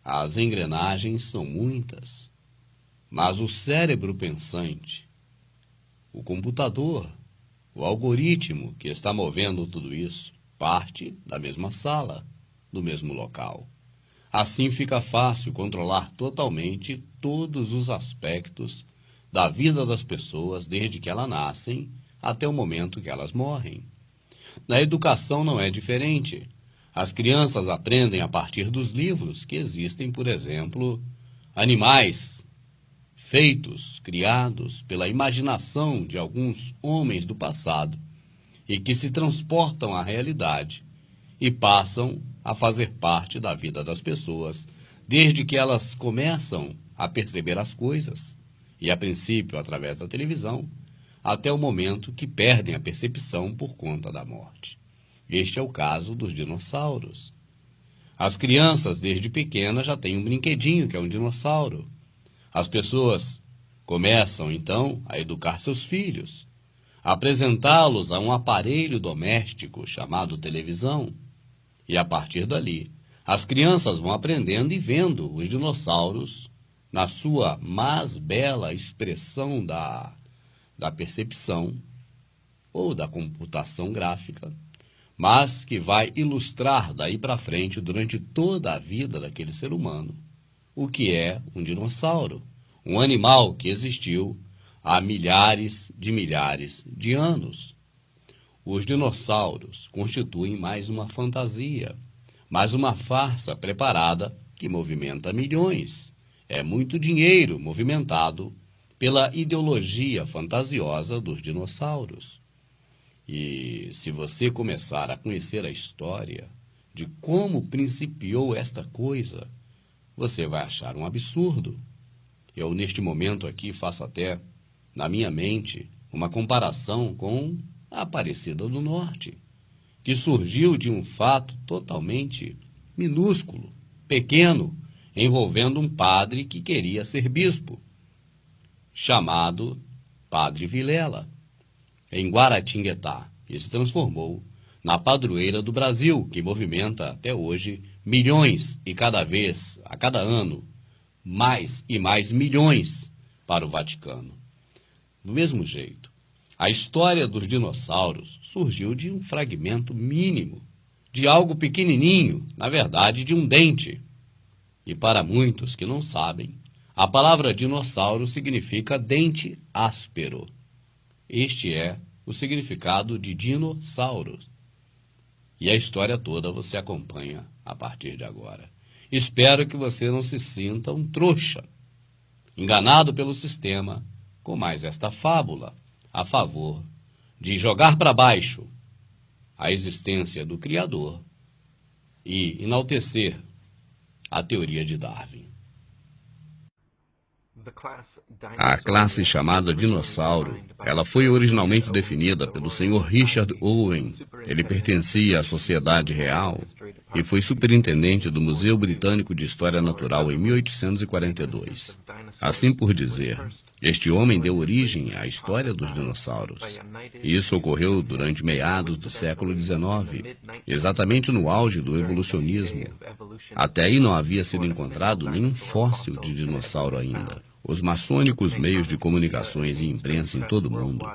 As engrenagens são muitas, mas o cérebro pensante, o computador, o algoritmo que está movendo tudo isso, parte da mesma sala, do mesmo local. Assim fica fácil controlar totalmente todos os aspectos da vida das pessoas desde que elas nascem até o momento que elas morrem. Na educação não é diferente. As crianças aprendem a partir dos livros que existem, por exemplo, animais feitos, criados pela imaginação de alguns homens do passado e que se transportam à realidade e passam a fazer parte da vida das pessoas desde que elas começam a perceber as coisas e, a princípio, através da televisão, até o momento que perdem a percepção por conta da morte. Este é o caso dos dinossauros. As crianças, desde pequenas, já têm um brinquedinho que é um dinossauro. As pessoas começam, então, a educar seus filhos, a apresentá-los a um aparelho doméstico chamado televisão. E, a partir dali, as crianças vão aprendendo e vendo os dinossauros na sua mais bela expressão da percepção ou da computação gráfica, mas que vai ilustrar daí para frente, durante toda a vida daquele ser humano, o que é um dinossauro, um animal que existiu há milhares de anos. Os dinossauros constituem mais uma fantasia, mais uma farsa preparada que movimenta milhões. É muito dinheiro movimentado pela ideologia fantasiosa dos dinossauros. E se você começar a conhecer a história de como principiou esta coisa, você vai achar um absurdo. Eu, neste momento aqui, faço até, na minha mente, uma comparação com a Aparecida do Norte, que surgiu de um fato totalmente minúsculo, pequeno, envolvendo um padre que queria ser bispo, chamado Padre Vilela, em Guaratinguetá, e se transformou na padroeira do Brasil, que movimenta até hoje milhões e a cada ano, mais e mais milhões para o Vaticano. Do mesmo jeito, a história dos dinossauros surgiu de um fragmento mínimo, de algo pequenininho, na verdade, de um dente. E para muitos que não sabem, a palavra dinossauro significa dente áspero. Este é o significado de dinossauro. E a história toda você acompanha a partir de agora. Espero que você não se sinta um trouxa, enganado pelo sistema, com mais esta fábula a favor de jogar para baixo a existência do Criador e enaltecer a teoria de Darwin. A classe chamada dinossauro, ela foi originalmente definida pelo Sr. Richard Owen. Ele pertencia à Sociedade Real e foi superintendente do Museu Britânico de História Natural em 1842. Assim por dizer, este homem deu origem à história dos dinossauros. Isso ocorreu durante meados do século XIX, exatamente no auge do evolucionismo. Até aí não havia sido encontrado nenhum fóssil de dinossauro ainda. Os maçônicos meios de comunicações e imprensa em todo o mundo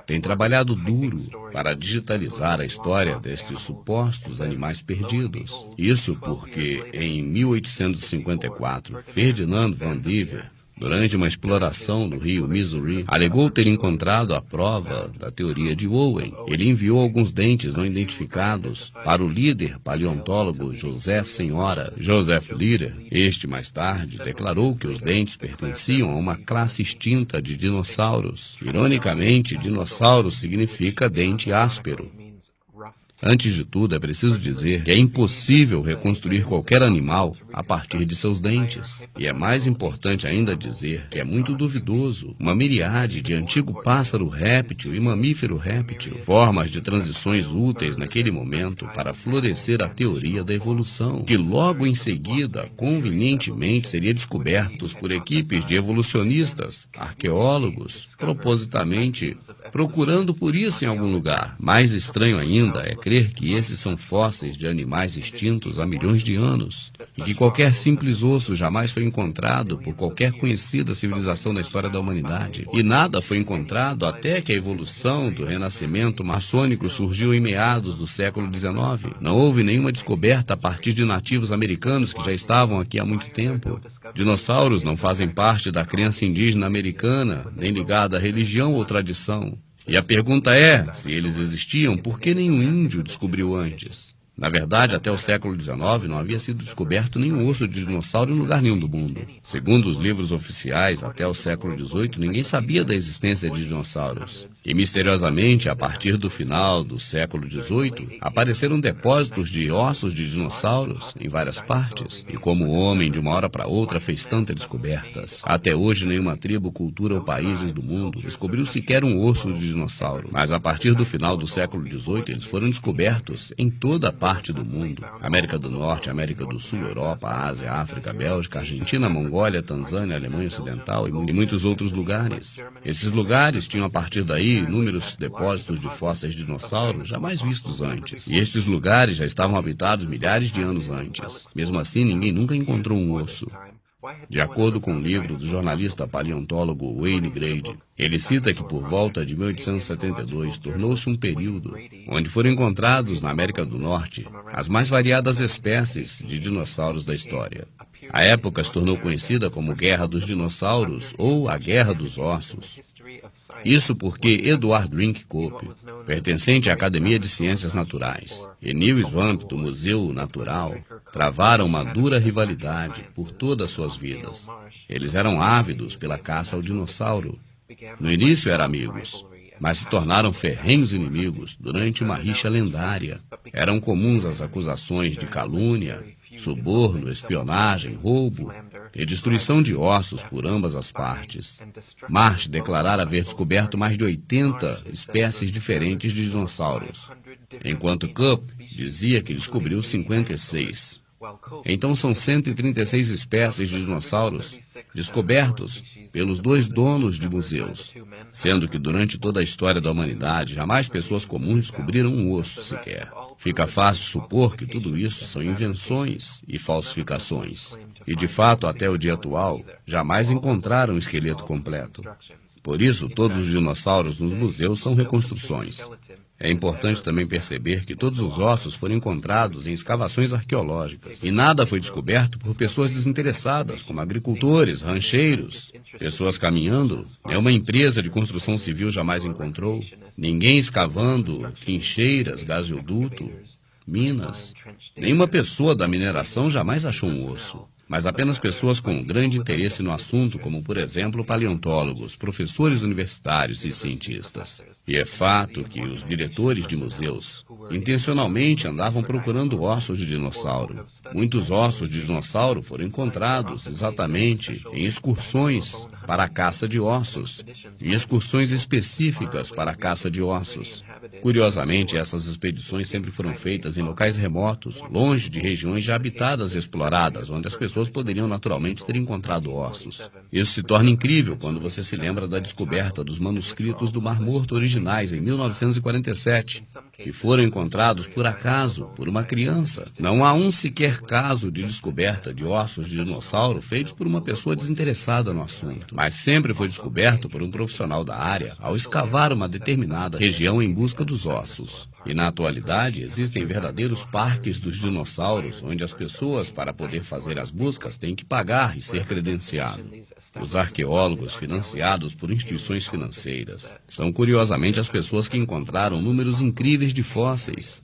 têm trabalhado duro para digitalizar a história destes supostos animais perdidos. Isso porque, em 1854, Ferdinand van Diver, durante uma exploração no rio Missouri, alegou ter encontrado a prova da teoria de Owen. Ele enviou alguns dentes não identificados para o líder paleontólogo Joseph Litter. Este, mais tarde, declarou que os dentes pertenciam a uma classe extinta de dinossauros. Ironicamente, dinossauro significa dente áspero. Antes de tudo, é preciso dizer que é impossível reconstruir qualquer animal a partir de seus dentes. E é mais importante ainda dizer que é muito duvidoso uma miríade de antigo pássaro réptil e mamífero réptil, formas de transições úteis naquele momento para florescer a teoria da evolução, que logo em seguida, convenientemente, seria descobertos por equipes de evolucionistas, arqueólogos, propositamente procurando por isso em algum lugar. Mais estranho ainda é crer que esses são fósseis de animais extintos há milhões de anos e que qualquer simples osso jamais foi encontrado por qualquer conhecida civilização da história da humanidade. E nada foi encontrado até que a evolução do renascimento maçônico surgiu em meados do século XIX. Não houve nenhuma descoberta a partir de nativos americanos que já estavam aqui há muito tempo. Dinossauros não fazem parte da crença indígena americana, nem ligada à religião ou tradição. E a pergunta é, se eles existiam, por que nenhum índio descobriu antes? Na verdade, até o século XIX não havia sido descoberto nenhum osso de dinossauro em lugar nenhum do mundo. Segundo os livros oficiais, até o século XVIII, ninguém sabia da existência de dinossauros. E, misteriosamente, a partir do final do século XVIII, apareceram depósitos de ossos de dinossauros em várias partes. E como o homem, de uma hora para outra, fez tantas descobertas. Até hoje, nenhuma tribo, cultura ou países do mundo descobriu sequer um osso de dinossauro. Mas a partir do final do século XVIII, eles foram descobertos em toda a parte do mundo. América do Norte, América do Sul, Europa, Ásia, África, Bélgica, Argentina, Mongólia, Tanzânia, Alemanha Ocidental e muitos outros lugares. Esses lugares tinham a partir daí inúmeros depósitos de fósseis de dinossauros jamais vistos antes. E estes lugares já estavam habitados milhares de anos antes. Mesmo assim, ninguém nunca encontrou um osso. De acordo com o livro do jornalista paleontólogo Wayne Grady, ele cita que por volta de 1872 tornou-se um período onde foram encontrados na América do Norte as mais variadas espécies de dinossauros da história. A época se tornou conhecida como Guerra dos Dinossauros ou a Guerra dos Ossos. Isso porque Edward Drink Cope, pertencente à Academia de Ciências Naturais, e Neil Svamp, do Museu Natural, travaram uma dura rivalidade por todas suas vidas. Eles eram ávidos pela caça ao dinossauro. No início eram amigos, mas se tornaram ferrenhos inimigos durante uma rixa lendária. Eram comuns as acusações de calúnia, suborno, espionagem, roubo e destruição de ossos por ambas as partes. Marsh declarara haver descoberto mais de 80 espécies diferentes de dinossauros, enquanto Cope dizia que descobriu 56. Então são 136 espécies de dinossauros descobertos pelos dois donos de museus, sendo que durante toda a história da humanidade jamais pessoas comuns descobriram um osso sequer. Fica fácil supor que tudo isso são invenções e falsificações. E de fato, até o dia atual, jamais encontraram um esqueleto completo. Por isso, todos os dinossauros nos museus são reconstruções. É importante também perceber que todos os ossos foram encontrados em escavações arqueológicas. E nada foi descoberto por pessoas desinteressadas, como agricultores, rancheiros, pessoas caminhando. Nenhuma empresa de construção civil jamais encontrou. Ninguém escavando trincheiras, gasoduto, minas. Nenhuma pessoa da mineração jamais achou um osso. Mas apenas pessoas com grande interesse no assunto, como, por exemplo, paleontólogos, professores universitários e cientistas. E é fato que os diretores de museus intencionalmente andavam procurando ossos de dinossauro. Muitos ossos de dinossauro foram encontrados exatamente em excursões para a caça de ossos e excursões específicas para a caça de ossos. Curiosamente, essas expedições sempre foram feitas em locais remotos, longe de regiões já habitadas e exploradas, onde as pessoas poderiam naturalmente ter encontrado ossos. Isso se torna incrível quando você se lembra da descoberta dos manuscritos do Mar Morto originais em 1947, que foram encontrados por acaso por uma criança. Não há um sequer caso de descoberta de ossos de dinossauro feitos por uma pessoa desinteressada no assunto, mas sempre foi descoberto por um profissional da área ao escavar uma determinada região em busca dos ossos. E na atualidade existem verdadeiros parques dos dinossauros, onde as pessoas, para poder fazer as buscas, têm que pagar e ser credenciado. Os arqueólogos, financiados por instituições financeiras, são curiosamente as pessoas que encontraram números incríveis de fósseis.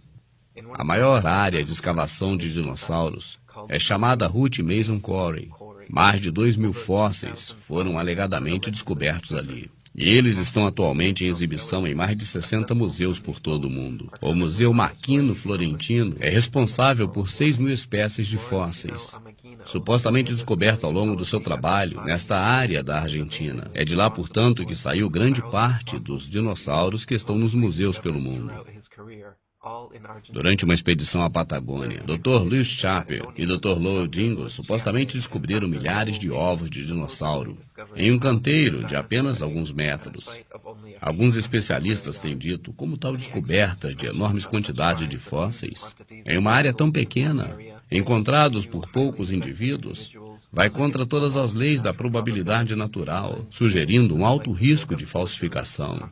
A maior área de escavação de dinossauros é chamada Ruth Mason Quarry. Mais de 2.000 fósseis foram alegadamente descobertos ali. E eles estão atualmente em exibição em mais de 60 museus por todo o mundo. O Museu Maquino Florentino é responsável por 6.000 espécies de fósseis, supostamente descoberto ao longo do seu trabalho nesta área da Argentina. É de lá, portanto, que saiu grande parte dos dinossauros que estão nos museus pelo mundo. Durante uma expedição à Patagônia, Dr. Lewis Chappell e Dr. Lowell Dingle supostamente descobriram milhares de ovos de dinossauro em um canteiro de apenas alguns metros. Alguns especialistas têm dito como tal descoberta de enormes quantidades de fósseis em uma área tão pequena encontrados por poucos indivíduos, vai contra todas as leis da probabilidade natural, sugerindo um alto risco de falsificação.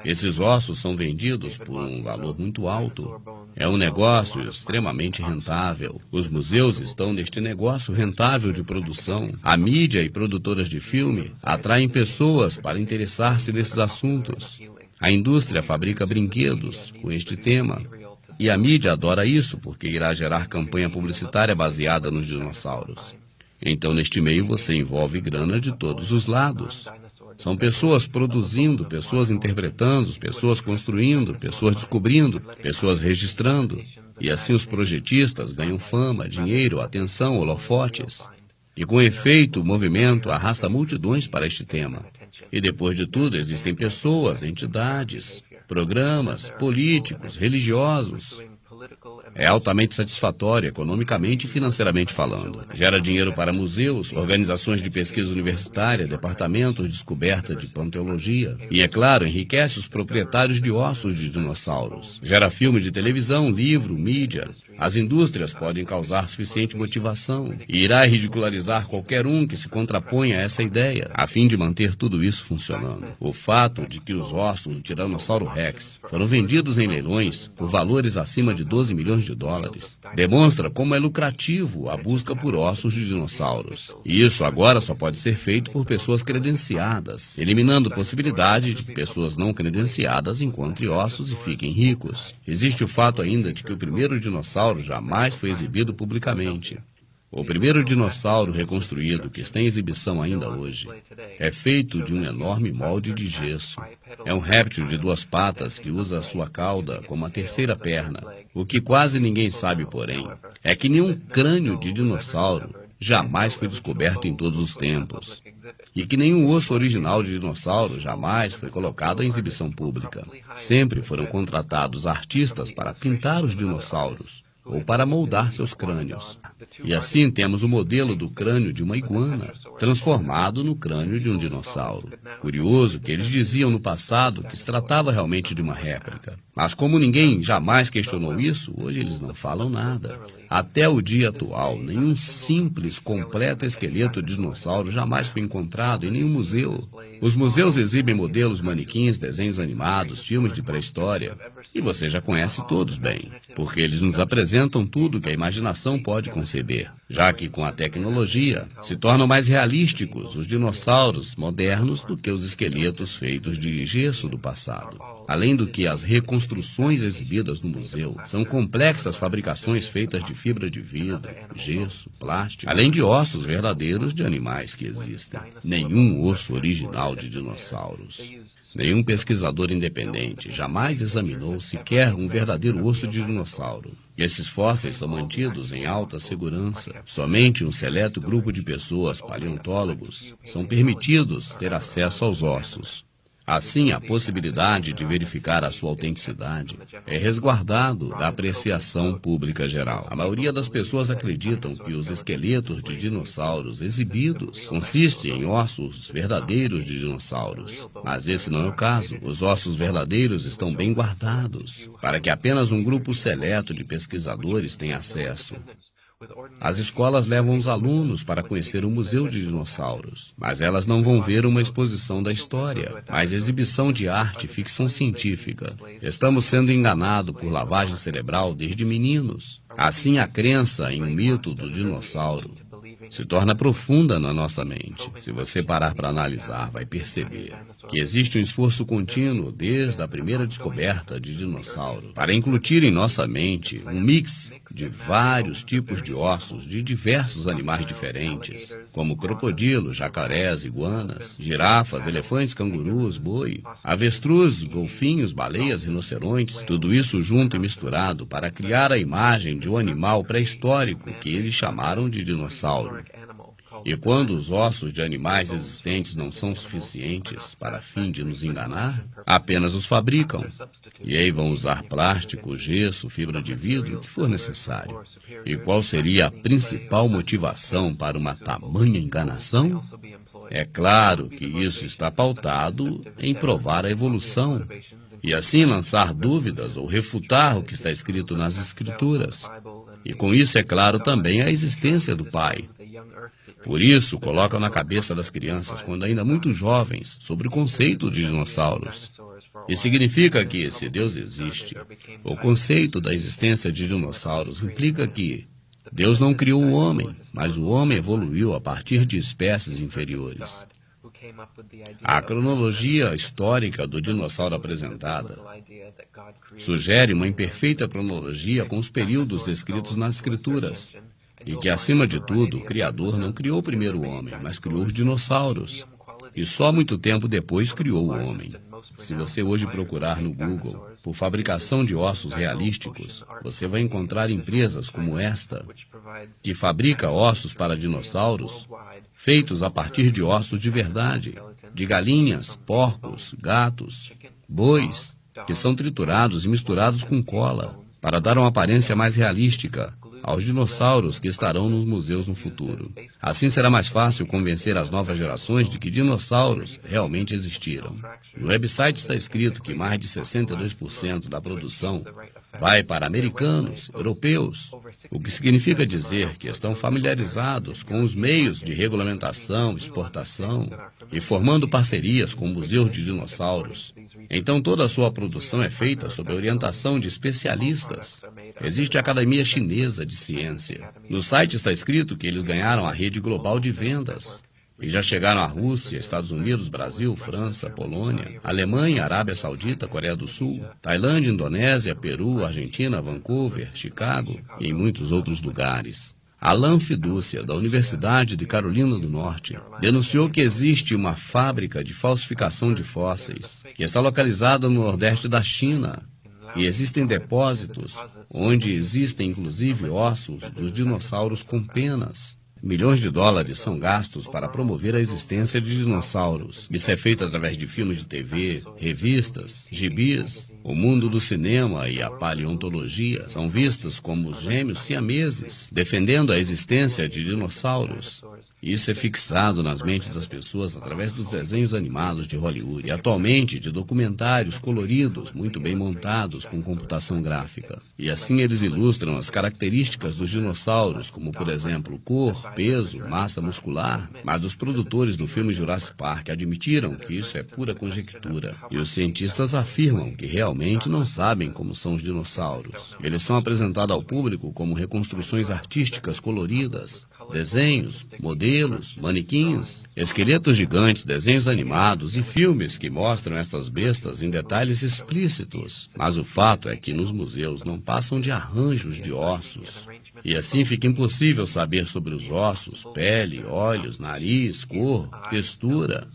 Esses ossos são vendidos por um valor muito alto. É um negócio extremamente rentável. Os museus estão neste negócio rentável de produção. A mídia e produtoras de filme atraem pessoas para interessar-se nesses assuntos. A indústria fabrica brinquedos com este tema. E a mídia adora isso porque irá gerar campanha publicitária baseada nos dinossauros. Então, neste meio, você envolve grana de todos os lados. São pessoas produzindo, pessoas interpretando, pessoas construindo, pessoas descobrindo, pessoas registrando. E assim os projetistas ganham fama, dinheiro, atenção, holofotes. E com efeito, o movimento arrasta multidões para este tema. E depois de tudo, existem pessoas, entidades, programas, políticos, religiosos. É altamente satisfatório, economicamente e financeiramente falando. Gera dinheiro para museus, organizações de pesquisa universitária, departamentos de descoberta de paleontologia. E, é claro, enriquece os proprietários de ossos de dinossauros. Gera filme de televisão, livro, mídia. As indústrias podem causar suficiente motivação e irá ridicularizar qualquer um que se contraponha a essa ideia, a fim de manter tudo isso funcionando. O fato de que os ossos do Tiranossauro Rex foram vendidos em leilões por valores acima de 12 milhões de dólares demonstra como é lucrativo a busca por ossos de dinossauros. E isso agora só pode ser feito por pessoas credenciadas, eliminando a possibilidade de que pessoas não credenciadas encontrem ossos e fiquem ricos. Existe o fato ainda de que o primeiro dinossauro jamais foi exibido publicamente. O primeiro dinossauro reconstruído, que está em exibição ainda hoje, é feito de um enorme molde de gesso. É um réptil de 2 patas que usa a sua cauda como a terceira perna. O que quase ninguém sabe, porém, é que nenhum crânio de dinossauro jamais foi descoberto em todos os tempos. E que nenhum osso original de dinossauro jamais foi colocado em exibição pública. Sempre foram contratados artistas para pintar os dinossauros ou para moldar seus crânios. E assim temos o modelo do crânio de uma iguana, transformado no crânio de um dinossauro. Curioso que eles diziam no passado que se tratava realmente de uma réplica. Mas como ninguém jamais questionou isso, hoje eles não falam nada. Até o dia atual, nenhum simples, completo esqueleto de dinossauro jamais foi encontrado em nenhum museu. Os museus exibem modelos, manequins, desenhos animados, filmes de pré-história. E você já conhece todos bem, porque eles nos apresentam tudo que a imaginação pode conceber, já que com a tecnologia se tornam mais realísticos os dinossauros modernos do que os esqueletos feitos de gesso do passado. Além do que as reconstruções exibidas no museu são complexas fabricações feitas de fibra de vidro, gesso, plástico, além de ossos verdadeiros de animais que existem. Nenhum osso original de dinossauros. Nenhum pesquisador independente jamais examinou sequer um verdadeiro osso de dinossauro. E esses fósseis são mantidos em alta segurança. Somente um seleto grupo de pessoas, paleontólogos, são permitidos ter acesso aos ossos. Assim, a possibilidade de verificar a sua autenticidade é resguardado da apreciação pública geral. A maioria das pessoas acreditam que os esqueletos de dinossauros exibidos consistem em ossos verdadeiros de dinossauros. Mas esse não é o caso. Os ossos verdadeiros estão bem guardados, para que apenas um grupo seleto de pesquisadores tenha acesso. As escolas levam os alunos para conhecer o Museu de Dinossauros, mas elas não vão ver uma exposição da história, mas exibição de arte e ficção científica. Estamos sendo enganados por lavagem cerebral desde meninos. Assim, a crença em um mito do dinossauro se torna profunda na nossa mente. Se você parar para analisar, vai perceber que existe um esforço contínuo desde a primeira descoberta de dinossauro para incutir em nossa mente um mix de vários tipos de ossos de diversos animais diferentes, como crocodilos, jacarés, iguanas, girafas, elefantes, cangurus, boi, avestruz, golfinhos, baleias, rinocerontes, tudo isso junto e misturado para criar a imagem de um animal pré-histórico que eles chamaram de dinossauro. E quando os ossos de animais existentes não são suficientes para fim de nos enganar, apenas os fabricam. E aí vão usar plástico, gesso, fibra de vidro, o que for necessário. E qual seria a principal motivação para uma tamanha enganação? É claro que isso está pautado em provar a evolução, e assim lançar dúvidas ou refutar o que está escrito nas Escrituras. E com isso, é claro, também a existência do Pai. Por isso, colocam na cabeça das crianças, quando ainda muito jovens, sobre o conceito de dinossauros. Isso significa que, se Deus existe, o conceito da existência de dinossauros implica que Deus não criou o homem, mas o homem evoluiu a partir de espécies inferiores. A cronologia histórica do dinossauro apresentada sugere uma imperfeita cronologia com os períodos descritos nas Escrituras, e que, acima de tudo, o Criador não criou primeiro o homem, mas criou os dinossauros. E só muito tempo depois criou o homem. Se você hoje procurar no Google por fabricação de ossos realísticos, você vai encontrar empresas como esta, que fabrica ossos para dinossauros, feitos a partir de ossos de verdade, de galinhas, porcos, gatos, bois, que são triturados e misturados com cola, para dar uma aparência mais realística aos dinossauros que estarão nos museus no futuro. Assim será mais fácil convencer as novas gerações de que dinossauros realmente existiram. No website está escrito que mais de 62% da produção vai para americanos, europeus, o que significa dizer que estão familiarizados com os meios de regulamentação, exportação e formando parcerias com museus de dinossauros. Então toda a sua produção é feita sob a orientação de especialistas. Existe a Academia Chinesa de Ciência. No site está escrito que eles ganharam a rede global de vendas e já chegaram à Rússia, Estados Unidos, Brasil, França, Polônia, Alemanha, Arábia Saudita, Coreia do Sul, Tailândia, Indonésia, Peru, Argentina, Vancouver, Chicago e em muitos outros lugares. Alan Fiducia, da Universidade de Carolina do Norte, denunciou que existe uma fábrica de falsificação de fósseis que está localizada no nordeste da China. E existem depósitos onde existem inclusive ossos dos dinossauros com penas. Milhões de dólares são gastos para promover a existência de dinossauros. Isso é feito através de filmes de TV, revistas, gibis. O mundo do cinema e a paleontologia são vistos como os gêmeos siameses, defendendo a existência de dinossauros. Isso é fixado nas mentes das pessoas através dos desenhos animados de Hollywood e, atualmente, de documentários coloridos, muito bem montados com computação gráfica. E assim eles ilustram as características dos dinossauros, como, por exemplo, cor, peso, massa muscular. Mas os produtores do filme Jurassic Park admitiram que isso é pura conjectura. E os cientistas afirmam que realmente não sabem como são os dinossauros. Eles são apresentados ao público como reconstruções artísticas coloridas, desenhos, modelos, manequins, esqueletos gigantes, desenhos animados e filmes que mostram essas bestas em detalhes explícitos. Mas o fato é que nos museus não passam de arranjos de ossos. E assim fica impossível saber sobre os ossos, pele, olhos, nariz, cor, textura.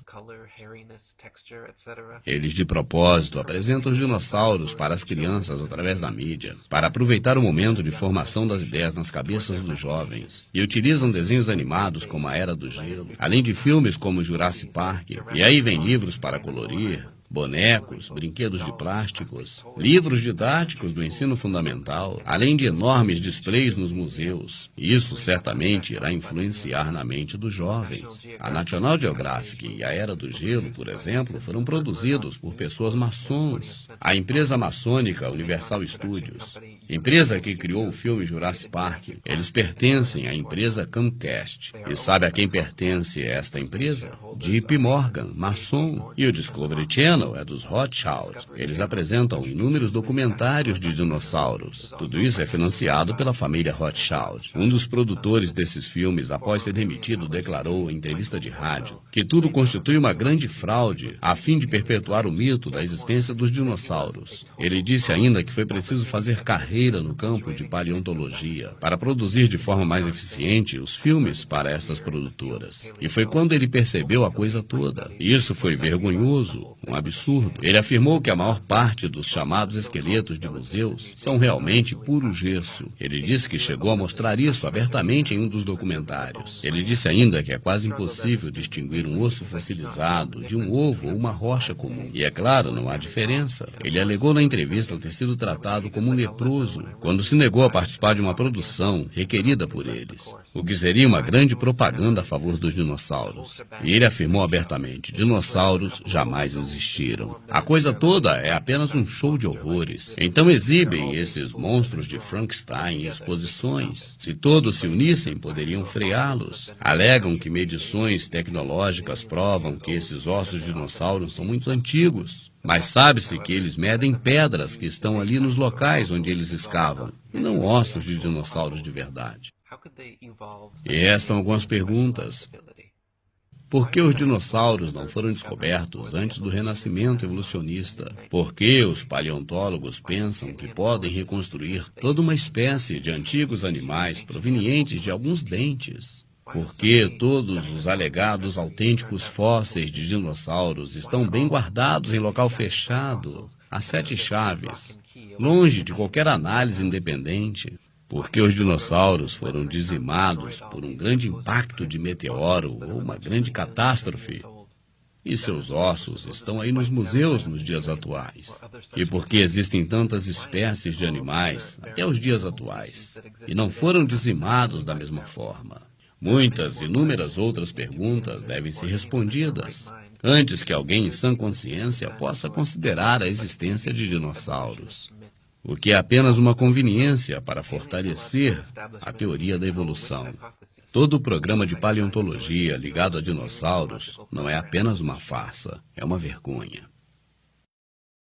Eles, de propósito, apresentam os dinossauros para as crianças através da mídia, para aproveitar o momento de formação das ideias nas cabeças dos jovens. E utilizam desenhos animados como a Era do Gelo, além de filmes como Jurassic Park. E aí vem livros para colorir, bonecos, brinquedos de plásticos, livros didáticos do ensino fundamental, além de enormes displays nos museus. Isso certamente irá influenciar na mente dos jovens. A National Geographic e a Era do Gelo, por exemplo, foram produzidos por pessoas maçons. A empresa maçônica Universal Studios, empresa que criou o filme Jurassic Park, eles pertencem à empresa Comcast. E sabe a quem pertence esta empresa? JP Morgan, maçom. E o Discovery Channel é dos Rothschild. Eles apresentam inúmeros documentários de dinossauros. Tudo isso é financiado pela família Rothschild. Um dos produtores desses filmes, após ser demitido, declarou em entrevista de rádio que tudo constitui uma grande fraude a fim de perpetuar o mito da existência dos dinossauros. Ele disse ainda que foi preciso fazer carreira no campo de paleontologia para produzir de forma mais eficiente os filmes para estas produtoras. E foi quando ele percebeu a coisa toda. Isso foi vergonhoso, um absurdo. Ele afirmou que a maior parte dos chamados esqueletos de museus são realmente puro gesso. Ele disse que chegou a mostrar isso abertamente em um dos documentários. Ele disse ainda que é quase impossível distinguir um osso fossilizado de um ovo ou uma rocha comum. E é claro, não há diferença. Ele alegou na entrevista ter sido tratado como um leproso quando se negou a participar de uma produção requerida por eles, o que seria uma grande propaganda a favor dos dinossauros. E ele afirmou abertamente: dinossauros jamais existiram. existiram. A coisa toda é apenas um show de horrores. Então exibem esses monstros de Frankenstein em exposições. Se todos se unissem, poderiam freá-los. Alegam que medições tecnológicas provam que esses ossos de dinossauros são muito antigos. Mas sabe-se que eles medem pedras que estão ali nos locais onde eles escavam, e não ossos de dinossauros de verdade. E restam algumas perguntas. Por que os dinossauros não foram descobertos antes do renascimento evolucionista? Por que os paleontólogos pensam que podem reconstruir toda uma espécie de antigos animais provenientes de alguns dentes? Por que todos os alegados autênticos fósseis de dinossauros estão bem guardados em local fechado, a 7 chaves, longe de qualquer análise independente? Porque os dinossauros foram dizimados por um grande impacto de meteoro ou uma grande catástrofe. E seus ossos estão aí nos museus nos dias atuais. E porque existem tantas espécies de animais até os dias atuais, e não foram dizimados da mesma forma. Muitas, inúmeras outras perguntas devem ser respondidas antes que alguém em sã consciência possa considerar a existência de dinossauros. O que é apenas uma conveniência para fortalecer a teoria da evolução. Todo o programa de paleontologia ligado a dinossauros não é apenas uma farsa, é uma vergonha.